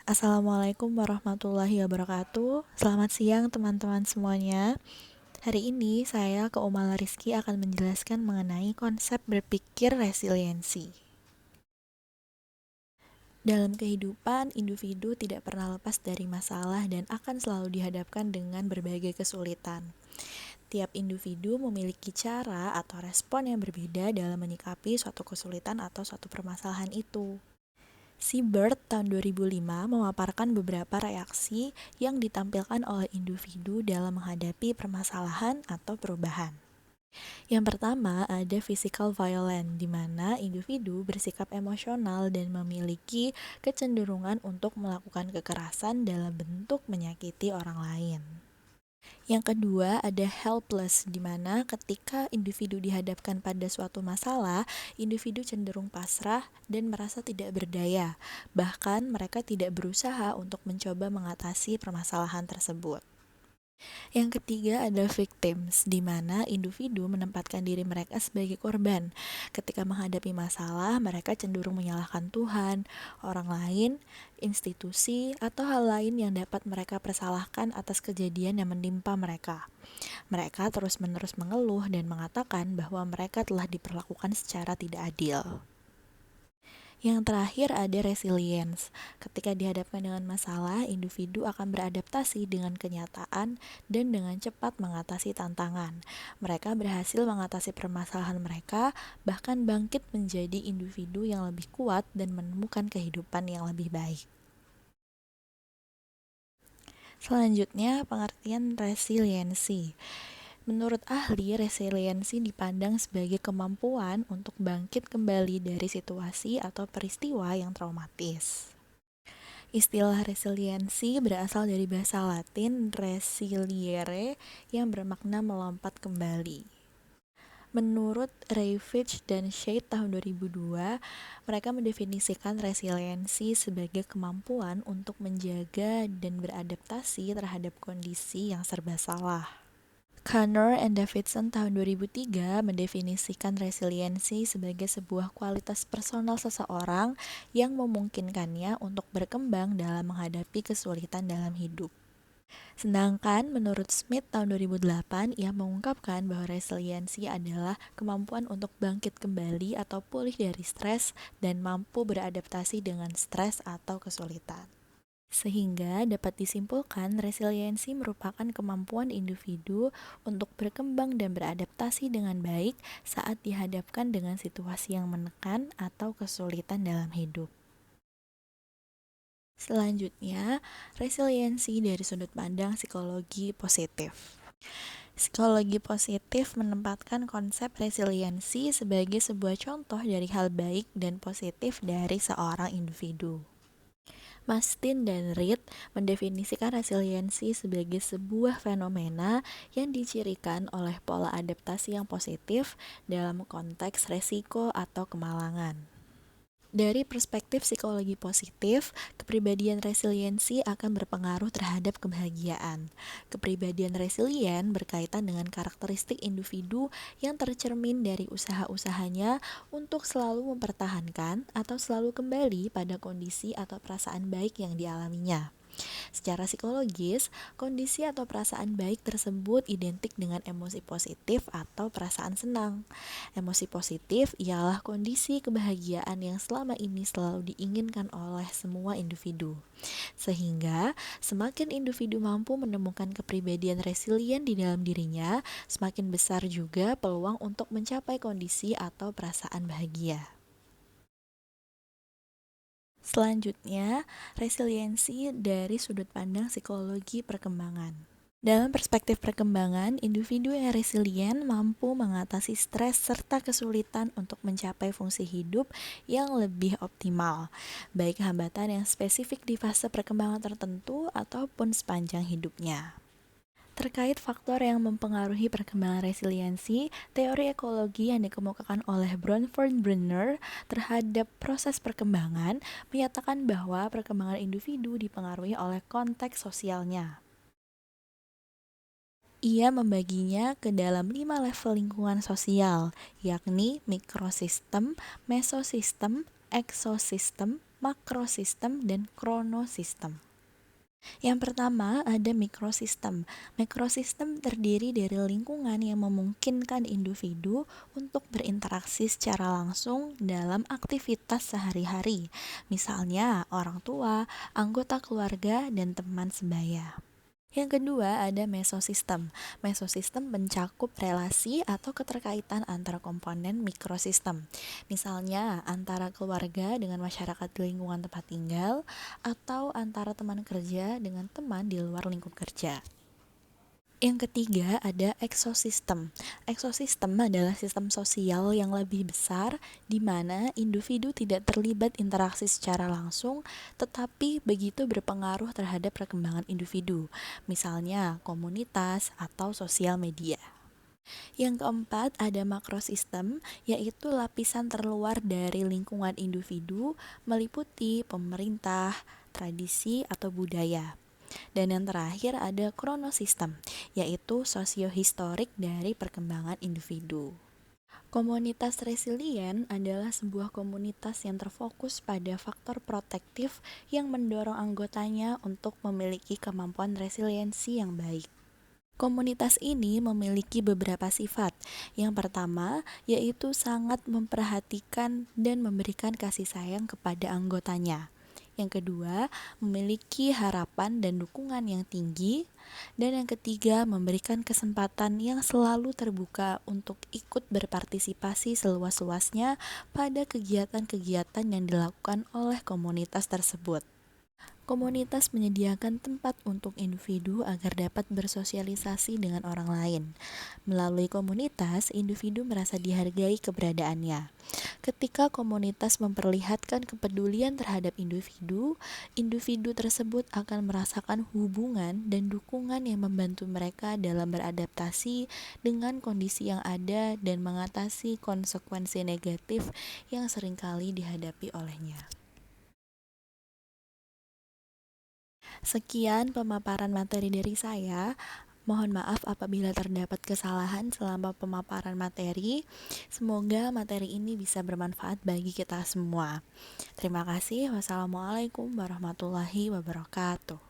Assalamualaikum warahmatullahi wabarakatuh. Selamat siang teman-teman semuanya. Hari ini saya Kak Umala Rizky akan menjelaskan mengenai konsep berpikir resiliensi. Dalam kehidupan, individu tidak pernah lepas dari masalah dan akan selalu dihadapkan dengan berbagai kesulitan. Tiap individu memiliki cara atau respon yang berbeda dalam menyikapi suatu kesulitan atau suatu permasalahan itu. Seabird tahun 2005 memaparkan beberapa reaksi yang ditampilkan oleh individu dalam menghadapi permasalahan atau perubahan. Yang pertama ada physical violence, di mana individu bersikap emosional dan memiliki kecenderungan untuk melakukan kekerasan dalam bentuk menyakiti orang lain. Yang kedua ada helpless, di mana ketika individu dihadapkan pada suatu masalah, individu cenderung pasrah dan merasa tidak berdaya. Bahkan mereka tidak berusaha untuk mencoba mengatasi permasalahan tersebut. Yang ketiga ada victims, di mana individu menempatkan diri mereka sebagai korban. Ketika menghadapi masalah, mereka cenderung menyalahkan Tuhan, orang lain, institusi, atau hal lain yang dapat mereka persalahkan atas kejadian yang menimpa mereka. Mereka terus-menerus mengeluh dan mengatakan bahwa mereka telah diperlakukan secara tidak adil. Yang terakhir ada resilience. Ketika dihadapkan dengan masalah, individu akan beradaptasi dengan kenyataan dan dengan cepat mengatasi tantangan. Mereka berhasil mengatasi permasalahan mereka, bahkan bangkit menjadi individu yang lebih kuat dan menemukan kehidupan yang lebih baik. Selanjutnya, pengertian resiliensi. Menurut ahli, resiliensi dipandang sebagai kemampuan untuk bangkit kembali dari situasi atau peristiwa yang traumatis. Istilah resiliensi berasal dari bahasa Latin resiliere yang bermakna melompat kembali. Menurut Ravitch dan Shade tahun 2002, mereka mendefinisikan resiliensi sebagai kemampuan untuk menjaga dan beradaptasi terhadap kondisi yang serba salah. Connor and Davidson tahun 2003 mendefinisikan resiliensi sebagai sebuah kualitas personal seseorang yang memungkinkannya untuk berkembang dalam menghadapi kesulitan dalam hidup. Sedangkan menurut Smith tahun 2008, ia mengungkapkan bahwa resiliensi adalah kemampuan untuk bangkit kembali atau pulih dari stres dan mampu beradaptasi dengan stres atau kesulitan. Sehingga dapat disimpulkan resiliensi merupakan kemampuan individu untuk berkembang dan beradaptasi dengan baik saat dihadapkan dengan situasi yang menekan atau kesulitan dalam hidup. Selanjutnya, resiliensi dari sudut pandang psikologi positif. Psikologi positif menempatkan konsep resiliensi sebagai sebuah contoh dari hal baik dan positif dari seorang individu. Mastin dan Reed mendefinisikan resiliensi sebagai sebuah fenomena yang dicirikan oleh pola adaptasi yang positif dalam konteks resiko atau kemalangan. Dari perspektif psikologi positif, kepribadian resiliensi akan berpengaruh terhadap kebahagiaan. Kepribadian resilient berkaitan dengan karakteristik individu yang tercermin dari usaha-usahanya untuk selalu mempertahankan atau selalu kembali pada kondisi atau perasaan baik yang dialaminya. Secara psikologis, kondisi atau perasaan baik tersebut identik dengan emosi positif atau perasaan senang. Emosi positif ialah kondisi kebahagiaan yang selama ini selalu diinginkan oleh semua individu. Sehingga, semakin individu mampu menemukan kepribadian resilient di dalam dirinya, semakin besar juga peluang untuk mencapai kondisi atau perasaan bahagia. Selanjutnya, resiliensi dari sudut pandang psikologi perkembangan. Dalam perspektif perkembangan, individu yang resilient mampu mengatasi stres serta kesulitan untuk mencapai fungsi hidup yang lebih optimal, baik hambatan yang spesifik di fase perkembangan tertentu ataupun sepanjang hidupnya. Terkait faktor yang mempengaruhi perkembangan resiliensi, teori ekologi yang dikemukakan oleh Bromford Brunner terhadap proses perkembangan menyatakan bahwa perkembangan individu dipengaruhi oleh konteks sosialnya. Ia membaginya ke dalam 5 level lingkungan sosial, yakni mikrosistem, mesosistem, ekosistem, makrosistem, dan kronosistem. Yang pertama ada mikrosistem. Mikrosistem terdiri dari lingkungan yang memungkinkan individu untuk berinteraksi secara langsung dalam aktivitas sehari-hari. Misalnya orang tua, anggota keluarga, dan teman sebaya. Yang kedua ada mesosistem. Mesosistem mencakup relasi atau keterkaitan antara komponen mikrosistem. Misalnya antara keluarga dengan masyarakat di lingkungan tempat tinggal atau antara teman kerja dengan teman di luar lingkup kerja. Yang ketiga ada ekosistem. Ekosistem adalah sistem sosial yang lebih besar di mana individu tidak terlibat interaksi secara langsung tetapi begitu berpengaruh terhadap perkembangan individu, misalnya komunitas atau sosial media. Yang keempat ada makrosistem, yaitu lapisan terluar dari lingkungan individu meliputi pemerintah, tradisi atau budaya. Dan yang terakhir ada kronosistem, yaitu sosiohistorik dari perkembangan individu. Komunitas resilient adalah sebuah komunitas yang terfokus pada faktor protektif yang mendorong anggotanya untuk memiliki kemampuan resiliensi yang baik. Komunitas ini memiliki beberapa sifat. Yang pertama, yaitu sangat memperhatikan dan memberikan kasih sayang kepada anggotanya. Yang kedua, memiliki harapan dan dukungan yang tinggi. Dan yang ketiga, memberikan kesempatan yang selalu terbuka untuk ikut berpartisipasi seluas-luasnya pada kegiatan-kegiatan yang dilakukan oleh komunitas tersebut. Komunitas menyediakan tempat untuk individu agar dapat bersosialisasi dengan orang lain. Melalui komunitas, individu merasa dihargai keberadaannya. Ketika komunitas memperlihatkan kepedulian terhadap individu, individu tersebut akan merasakan hubungan dan dukungan yang membantu mereka dalam beradaptasi dengan kondisi yang ada dan mengatasi konsekuensi negatif yang seringkali dihadapi olehnya. Sekian pemaparan materi dari saya. Mohon maaf apabila terdapat kesalahan selama pemaparan materi. Semoga materi ini bisa bermanfaat bagi kita semua. Terima kasih. Wassalamualaikum warahmatullahi wabarakatuh.